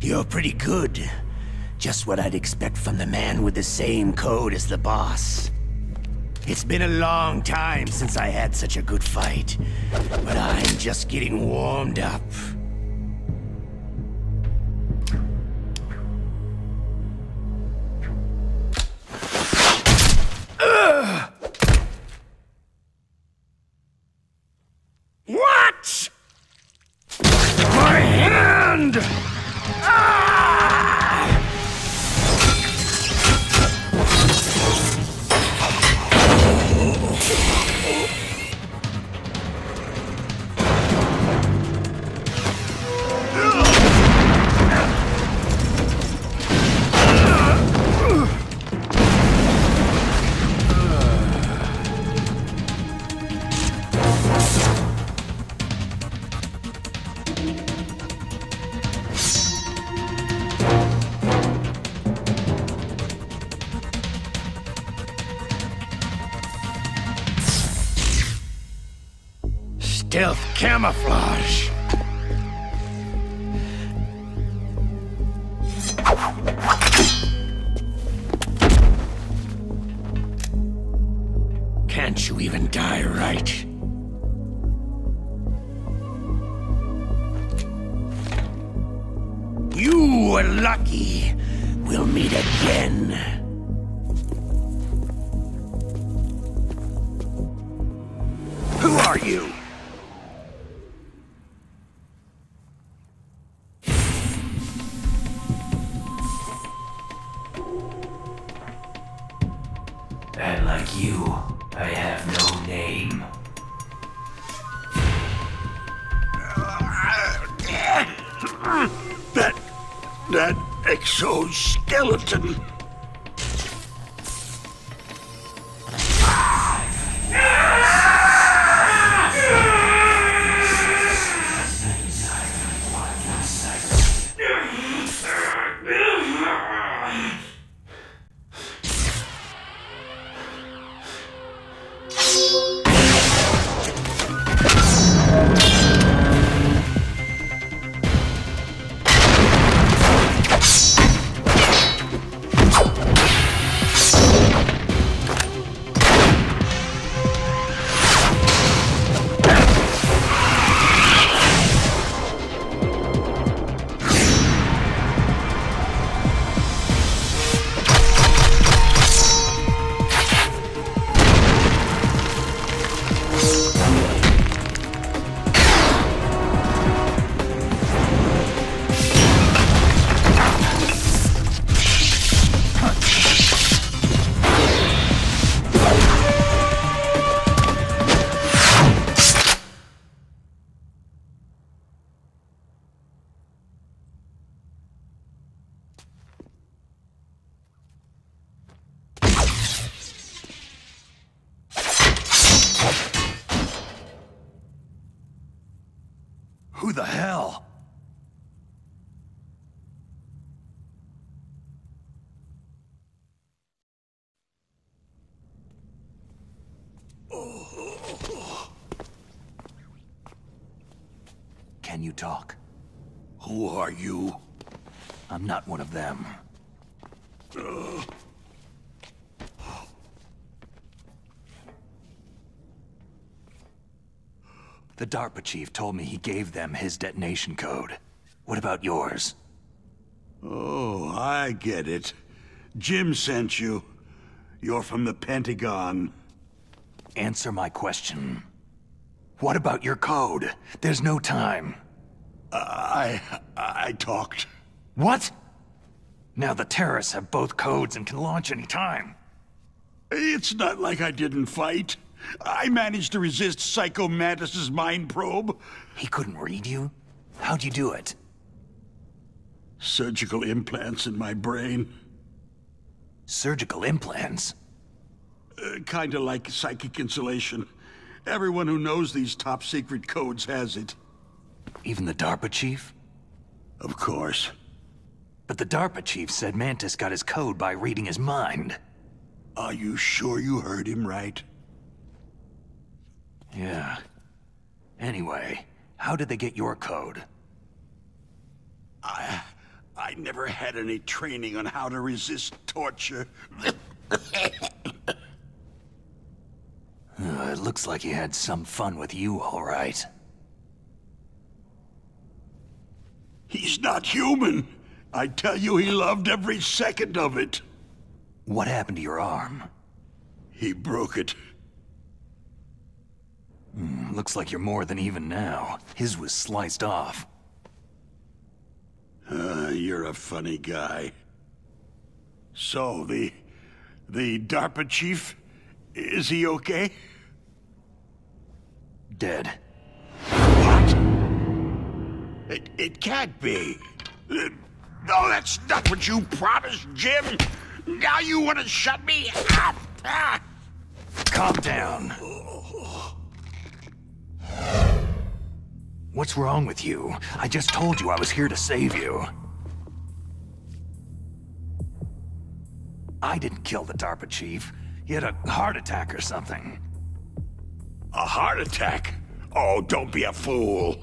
You're pretty good. Just what I'd expect from the man with the same code as the boss. It's been a long time since I had such a good fight, but I'm just getting warmed up. What? My hand! Stealth camouflage. Can't you even die right? You were lucky. We'll meet again. Who are you? And like you, I have no name. That exoskeleton. Who the hell? Can you talk? Who are you? I'm not one of them. The DARPA chief told me he gave them his detonation code. What about yours? Oh, I get it. Jim sent you. You're from the Pentagon. Answer my question. What about your code? There's no time. I talked. What? Now the terrorists have both codes and can launch any time. It's not like I didn't fight. I managed to resist Psycho Mantis's mind probe. He couldn't read you? How'd you do it? Surgical implants in my brain. Surgical implants? Kinda like psychic insulation. Everyone who knows these top-secret codes has it. Even the DARPA chief? Of course. But the DARPA chief said Mantis got his code by reading his mind. Are you sure you heard him right? Yeah. Anyway, how did they get your code? I never had any training on how to resist torture. It looks like he had some fun with you, all right. He's not human. I tell you, he loved every second of it. What happened to your arm? He broke it. Looks like you're more than even now. His was sliced off. You're a funny guy. So, the DARPA chief, is he okay? Dead. What? It can't be. No, that's not what you promised, Jim. Now you want to shut me up? Calm down. What's wrong with you? I just told you I was here to save you. I didn't kill the DARPA chief. He had a heart attack or something. A heart attack? Oh, don't be a fool.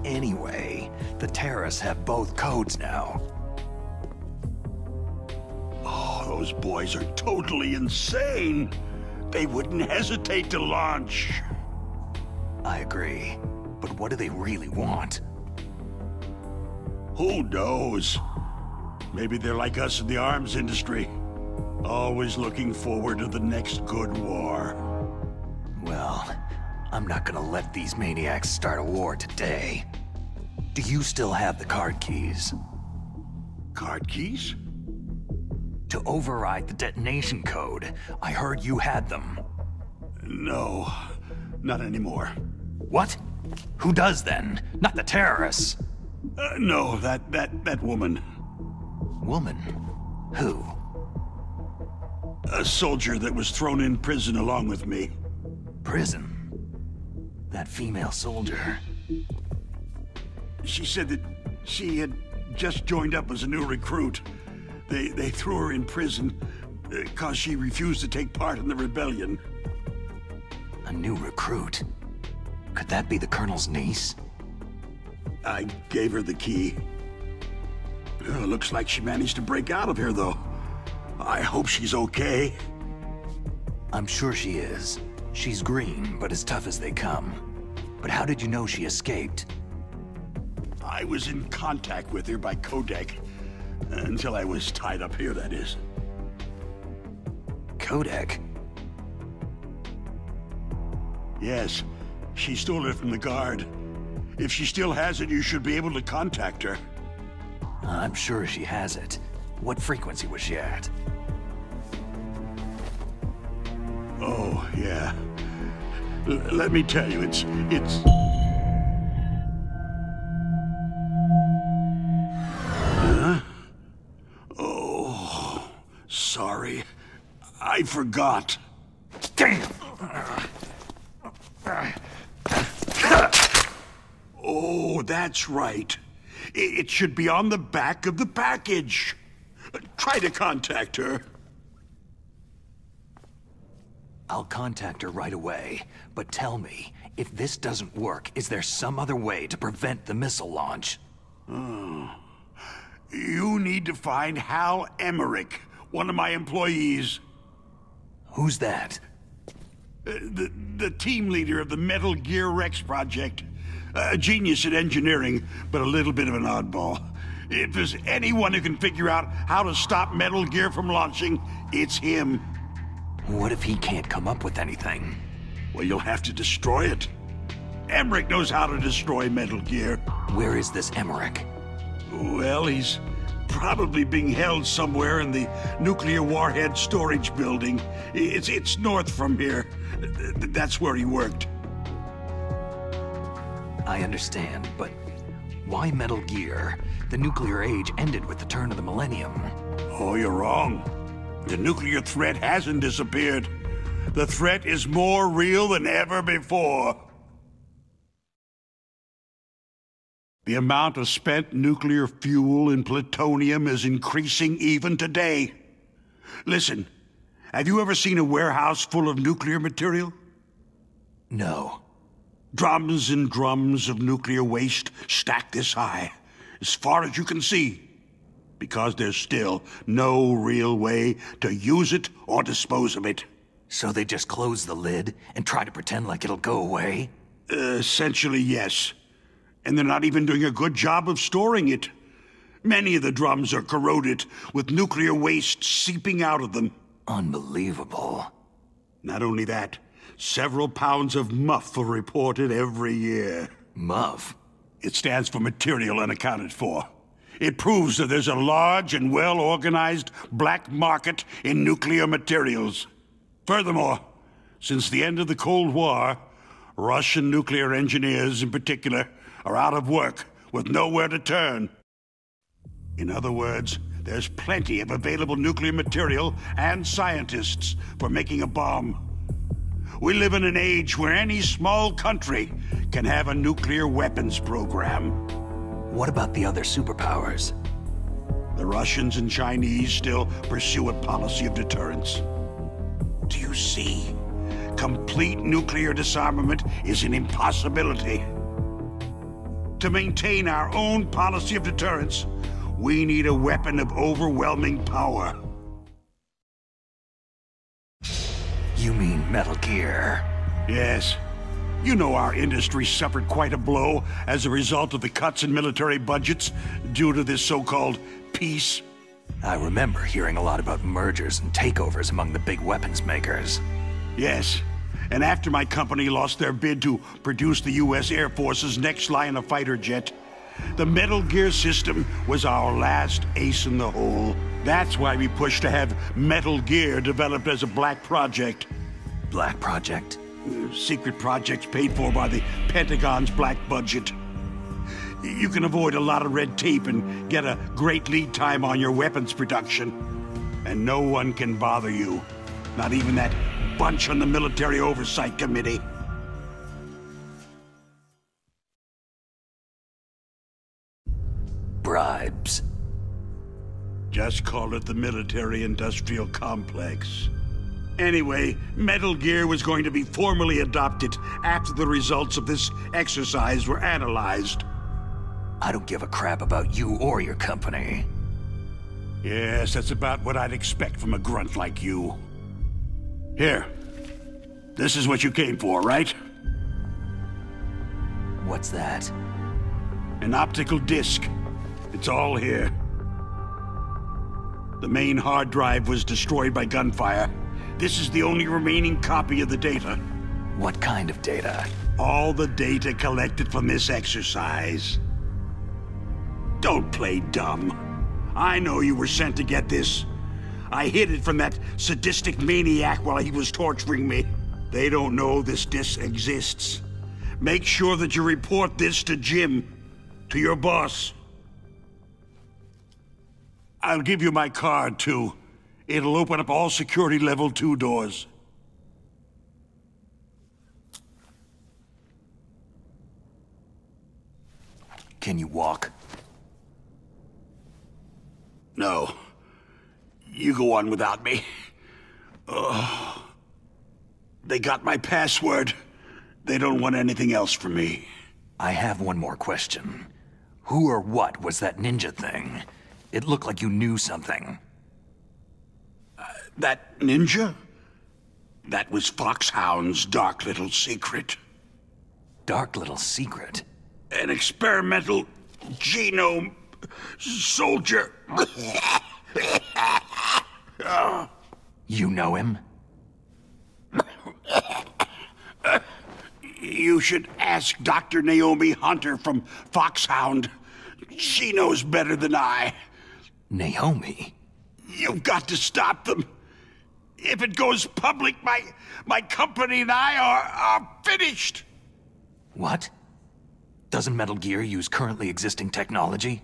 Anyway, the terrorists have both codes now. Oh, those boys are totally insane. They wouldn't hesitate to launch. I agree. But what do they really want? Who knows? Maybe they're like us in the arms industry. Always looking forward to the next good war. Well, I'm not gonna let these maniacs start a war today. Do you still have the card keys? Card keys? To override the detonation code. I heard you had them. No, not anymore. What? Who does then? Not the terrorists. No, that woman. Woman? Who? A soldier that was thrown in prison along with me. Prison? That female soldier. She said that she had just joined up as a new recruit. They threw her in prison because she refused to take part in the rebellion. A new recruit? Could that be the Colonel's niece? I gave her the key. Looks like she managed to break out of here, though. I hope she's okay. I'm sure she is. She's green, but as tough as they come. But how did you know she escaped? I was in contact with her by codec. Until I was tied up here, that is. Codec? Yes. She stole it from the guard. If she still has it, you should be able to contact her. I'm sure she has it. What frequency was she at? Oh, yeah. Let me tell you, it's... Huh? Oh, sorry. I forgot. Damn! Oh, that's right. It should be on the back of the package. Try to contact her. I'll contact her right away. But tell me, if this doesn't work, is there some other way to prevent the missile launch? You need to find Hal Emmerich, one of my employees. Who's that? The team leader of the Metal Gear Rex project. A genius at engineering, but a little bit of an oddball. If there's anyone who can figure out how to stop Metal Gear from launching, it's him. What if he can't come up with anything? Well, you'll have to destroy it. Emmerich knows how to destroy Metal Gear. Where is this Emmerich? Well, he's probably being held somewhere in the nuclear warhead storage building. It's north from here. That's where he worked. I understand, but why Metal Gear? The nuclear age ended with the turn of the millennium. Oh, you're wrong. The nuclear threat hasn't disappeared. The threat is more real than ever before. The amount of spent nuclear fuel and plutonium is increasing even today. Listen, have you ever seen a warehouse full of nuclear material? No. Drums and drums of nuclear waste stacked this high, as far as you can see, because there's still no real way to use it or dispose of it. So they just close the lid and try to pretend like it'll go away? Essentially, yes. And they're not even doing a good job of storing it. Many of the drums are corroded, with nuclear waste seeping out of them. Unbelievable. Not only that, several pounds of MUF are reported every year. MUF? It stands for Material Unaccounted For. It proves that there's a large and well-organized black market in nuclear materials. Furthermore, since the end of the Cold War, Russian nuclear engineers in particular are out of work with nowhere to turn. In other words, there's plenty of available nuclear material and scientists for making a bomb. We live in an age where any small country can have a nuclear weapons program. What about the other superpowers? The Russians and Chinese still pursue a policy of deterrence. Do you see? Complete nuclear disarmament is an impossibility. To maintain our own policy of deterrence, we need a weapon of overwhelming power. You mean Metal Gear? Yes. You know our industry suffered quite a blow as a result of the cuts in military budgets due to this so-called peace. I remember hearing a lot about mergers and takeovers among the big weapons makers. Yes. And after my company lost their bid to produce the U.S. Air Force's next line of fighter jet, the Metal Gear system was our last ace in the hole. That's why we pushed to have Metal Gear developed as a black project. Black project? Secret projects paid for by the Pentagon's black budget. You can avoid a lot of red tape and get a great lead time on your weapons production. And no one can bother you. Not even that bunch on the Military Oversight Committee. Bribes. Just call it the military-industrial complex. Anyway, Metal Gear was going to be formally adopted after the results of this exercise were analyzed. I don't give a crap about you or your company. Yes, that's about what I'd expect from a grunt like you. Here. This is what you came for, right? What's that? An optical disc. It's all here. The main hard drive was destroyed by gunfire. This is the only remaining copy of the data. What kind of data? All the data collected from this exercise. Don't play dumb. I know you were sent to get this. I hid it from that sadistic maniac while he was torturing me. They don't know this disc exists. Make sure that you report this to Jim, to your boss. I'll give you my card, too. It'll open up all security level 2 doors. Can you walk? No. You go on without me. Oh. They got my password. They don't want anything else from me. I have one more question. Who or what was that ninja thing? It looked like you knew something. That ninja? That was Foxhound's dark little secret. Dark little secret? An experimental genome soldier. You know him? You should ask Dr. Naomi Hunter from Foxhound. She knows better than I. Naomi? You've got to stop them. If it goes public, my company and I are finished. What? Doesn't Metal Gear use currently existing technology?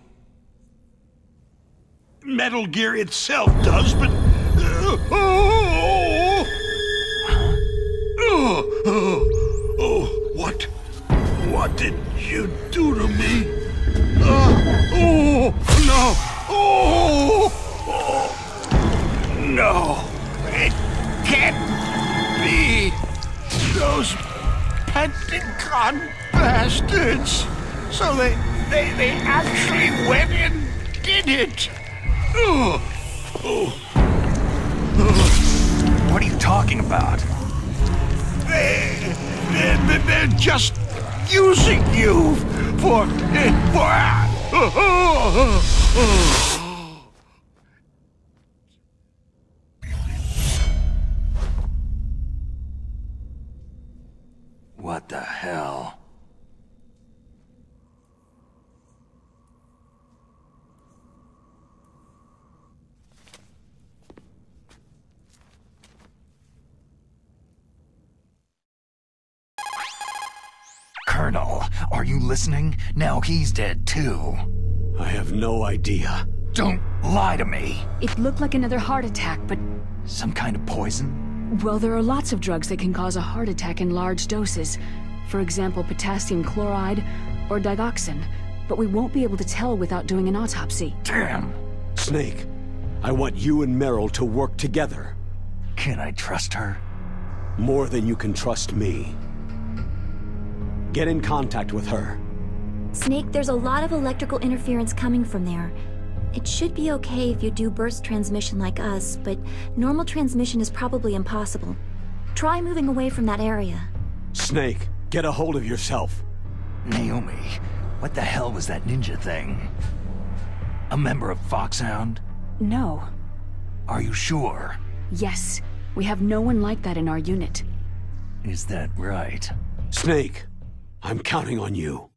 Metal Gear itself does, but... What did you do to me? No! It can't be! Those Con bastards! So they actually went and did it! Ugh. What are you talking about? They're just using you for... What the hell? Colonel, are you listening? Now he's dead too. I have no idea. Don't lie to me. It looked like another heart attack, but... Some kind of poison? Well, there are lots of drugs that can cause a heart attack in large doses. For example, potassium chloride or digoxin. But we won't be able to tell without doing an autopsy. Damn. Snake, I want you and Meryl to work together. Can I trust her? More than you can trust me. Get in contact with her. Snake, there's a lot of electrical interference coming from there. It should be okay if you do burst transmission like us, but normal transmission is probably impossible. Try moving away from that area. Snake, get a hold of yourself. Naomi, what the hell was that ninja thing? A member of Foxhound? No. Are you sure? Yes. We have no one like that in our unit. Is that right? Snake, I'm counting on you.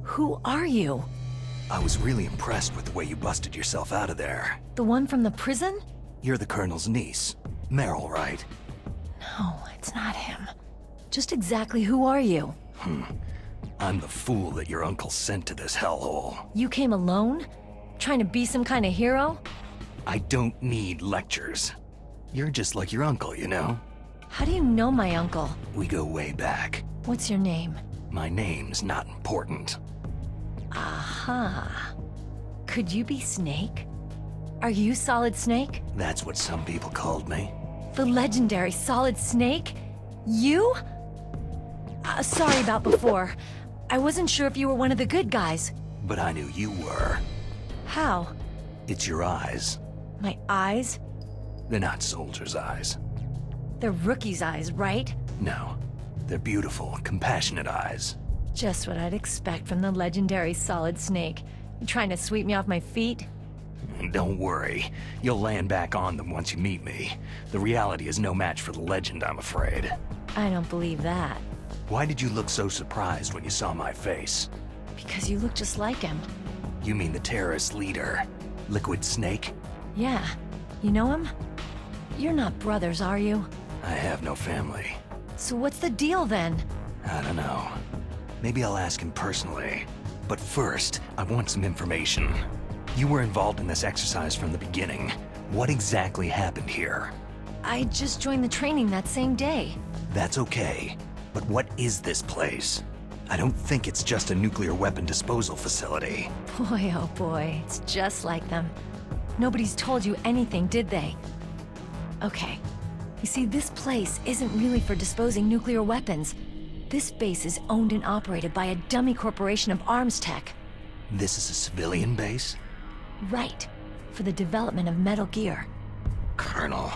Who are you? I was really impressed with the way you busted yourself out of there. The one from the prison? You're the Colonel's niece. Meryl, right? No, it's not him. Just exactly who are you? I'm the fool that your uncle sent to this hellhole. You came alone? Trying to be some kind of hero? I don't need lectures. You're just like your uncle, you know? How do you know my uncle? We go way back. What's your name? My name's not important. Aha. Could you be Snake? Are you Solid Snake? That's what some people called me. The legendary Solid Snake? You? Sorry about before. I wasn't sure if you were one of the good guys. But I knew you were. How? It's your eyes. My eyes? They're not soldiers' eyes. They're rookie's eyes, right? No. They're beautiful, compassionate eyes. Just what I'd expect from the legendary Solid Snake. You trying to sweep me off my feet? Don't worry. You'll land back on them once you meet me. The reality is no match for the legend, I'm afraid. I don't believe that. Why did you look so surprised when you saw my face? Because you look just like him. You mean the terrorist leader? Liquid Snake? Yeah. You know him? You're not brothers, are you? I have no family. So what's the deal then? I don't know. Maybe I'll ask him personally. But first, I want some information. You were involved in this exercise from the beginning. What exactly happened here? I just joined the training that same day. That's okay. But what is this place? I don't think it's just a nuclear weapon disposal facility. Boy, oh boy, it's just like them. Nobody's told you anything, did they? Okay. You see, this place isn't really for disposing nuclear weapons. This base is owned and operated by a dummy corporation of arms tech. This is a civilian base? Right. For the development of Metal Gear. Colonel.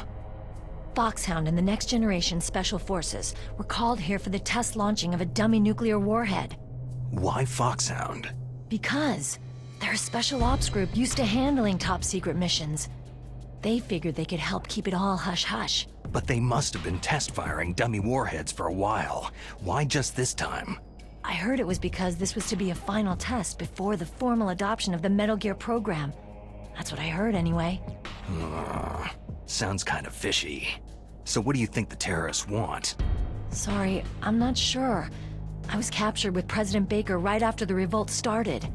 Foxhound and the Next Generation Special Forces were called here for the test launching of a dummy nuclear warhead. Why Foxhound? Because they're a special ops group used to handling top-secret missions. They figured they could help keep it all hush-hush. But they must have been test-firing dummy warheads for a while. Why just this time? I heard it was because this was to be a final test before the formal adoption of the Metal Gear program. That's what I heard anyway. Sounds kind of fishy. So what do you think the terrorists want? Sorry, I'm not sure. I was captured with President Baker right after the revolt started.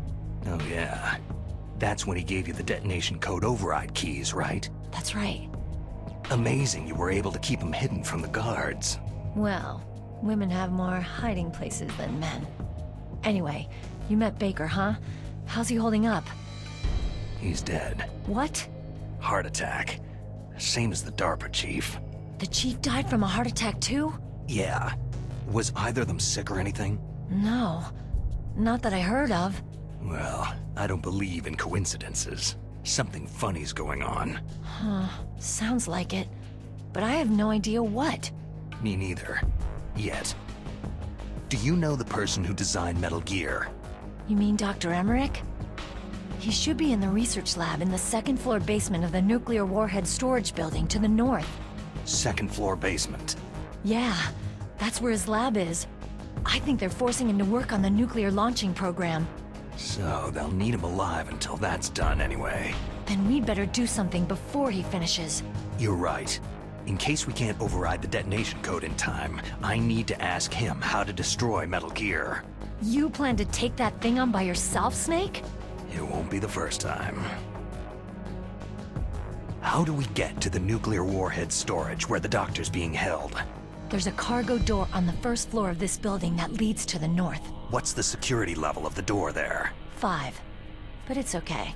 Oh yeah. That's when he gave you the detonation code override keys, right? That's right. Amazing you were able to keep them hidden from the guards. Well, Women have more hiding places than men. Anyway, you met Baker, huh? How's he holding up? He's dead. What? Heart attack. Same as the DARPA chief. The chief died from a heart attack too? Yeah. Was either of them sick or anything? No. Not that I heard of. Well, I don't believe in coincidences. Something funny's going on. Huh. Sounds like it. But I have no idea what. Me neither. Yet. Do you know the person who designed Metal Gear? You mean Dr. Emmerich? He should be in the research lab in the second-floor basement of the nuclear warhead storage building to the north. Second floor basement. Yeah, that's where his lab is. I think they're forcing him to work on the nuclear launching program. So they'll need him alive until that's done anyway. Then we'd better do something before he finishes. You're right. In case we can't override the detonation code in time, I need to ask him how to destroy Metal Gear. You plan to take that thing on by yourself, Snake? It won't be the first time. How do we get to the nuclear warhead storage where the doctor's being held? There's a cargo door on the first floor of this building that leads to the north. What's the security level of the door there? 5. But it's okay.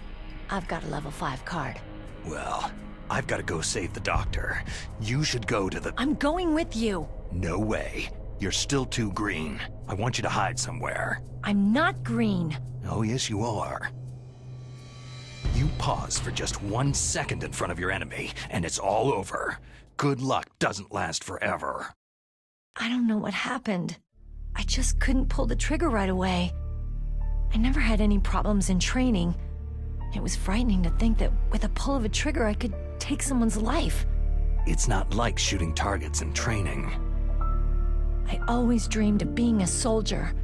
I've got a level 5 card. Well, I've got to go save the doctor. You should go to the... I'm going with you! No way. You're still too green. I want you to hide somewhere. I'm not green. Oh, yes, you are. You pause for just 1 second in front of your enemy, and it's all over. Good luck doesn't last forever. I don't know what happened. I just couldn't pull the trigger right away. I never had any problems in training. It was frightening to think that with a pull of a trigger I could take someone's life. It's not like shooting targets in training. I always dreamed of being a soldier.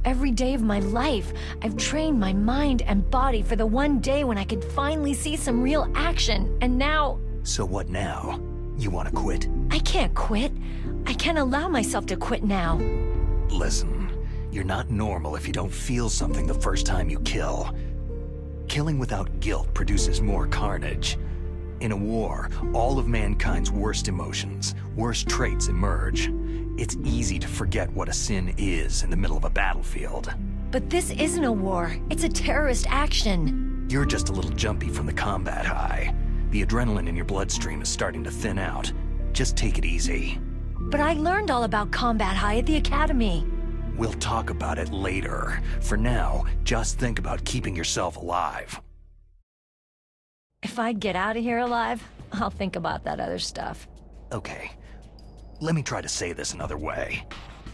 Every day of my life, I've trained my mind and body for the one day when I could finally see some real action, and now... So what now? You want to quit? I can't quit. I can't allow myself to quit now. Listen, you're not normal if you don't feel something the first time you kill. Killing without guilt produces more carnage. In a war, all of mankind's worst emotions, worst traits emerge. It's easy to forget what a sin is in the middle of a battlefield. But this isn't a war. It's a terrorist action. You're just a little jumpy from the combat high. The adrenaline in your bloodstream is starting to thin out. Just take it easy. But I learned all about combat high at the academy. We'll talk about it later. For now, just think about keeping yourself alive. If I get out of here alive, I'll think about that other stuff. Okay. Let me try to say this another way.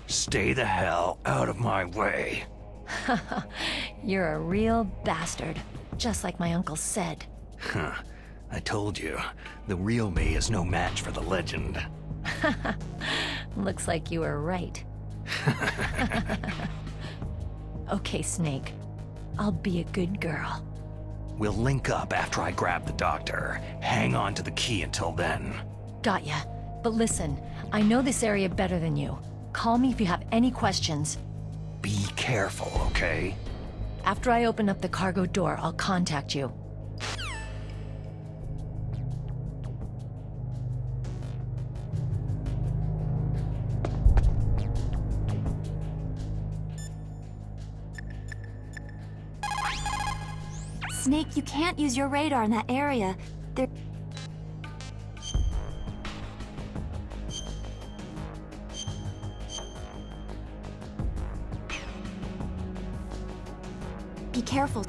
Stay the hell out of my way. You're a real bastard, just like my uncle said. Huh. I told you, the real me is no match for the legend. Looks like you were right. Okay, Snake. I'll be a good girl. We'll link up after I grab the doctor. Hang on to the key until then. Got ya. But listen, I know this area better than you. Call me if you have any questions. Be careful, okay? After I open up the cargo door, I'll contact you. Snake, you can't use your radar in that area. There... Be careful.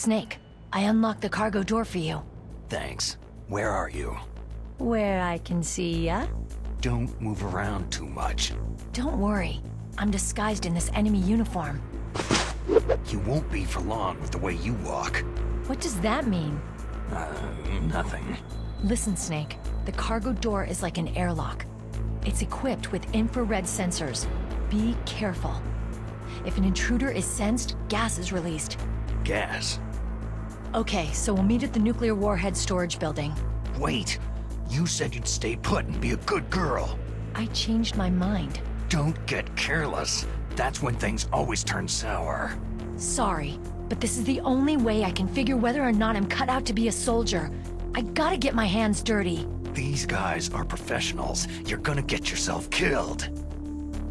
Snake, I unlocked the cargo door for you. Thanks. Where are you? Where I can see ya? Don't move around too much. Don't worry. I'm disguised in this enemy uniform. You won't be for long with the way you walk. What does that mean? Nothing. Listen, Snake. The cargo door is like an airlock. It's equipped with infrared sensors. Be careful. If an intruder is sensed, gas is released. Gas? Okay, so we'll meet at the nuclear warhead storage building. Wait! You said you'd stay put and be a good girl. I changed my mind. Don't get careless. That's when things always turn sour. Sorry, but this is the only way I can figure whether or not I'm cut out to be a soldier. I gotta get my hands dirty. These guys are professionals. You're gonna get yourself killed.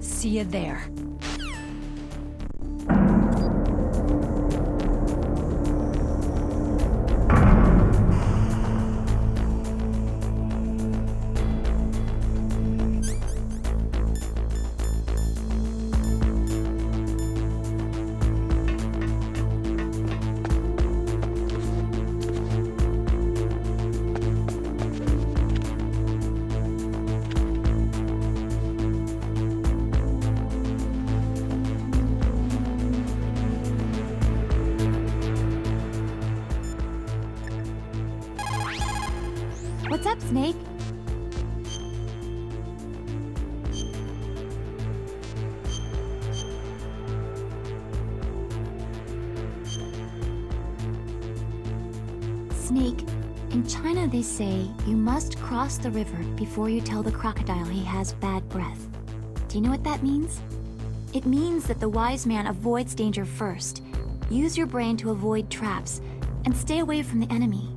See you there. What's up, Snake? Snake, in China they say you must cross the river before you tell the crocodile he has bad breath. Do you know what that means? It means that the wise man avoids danger first. Use your brain to avoid traps, and stay away from the enemy.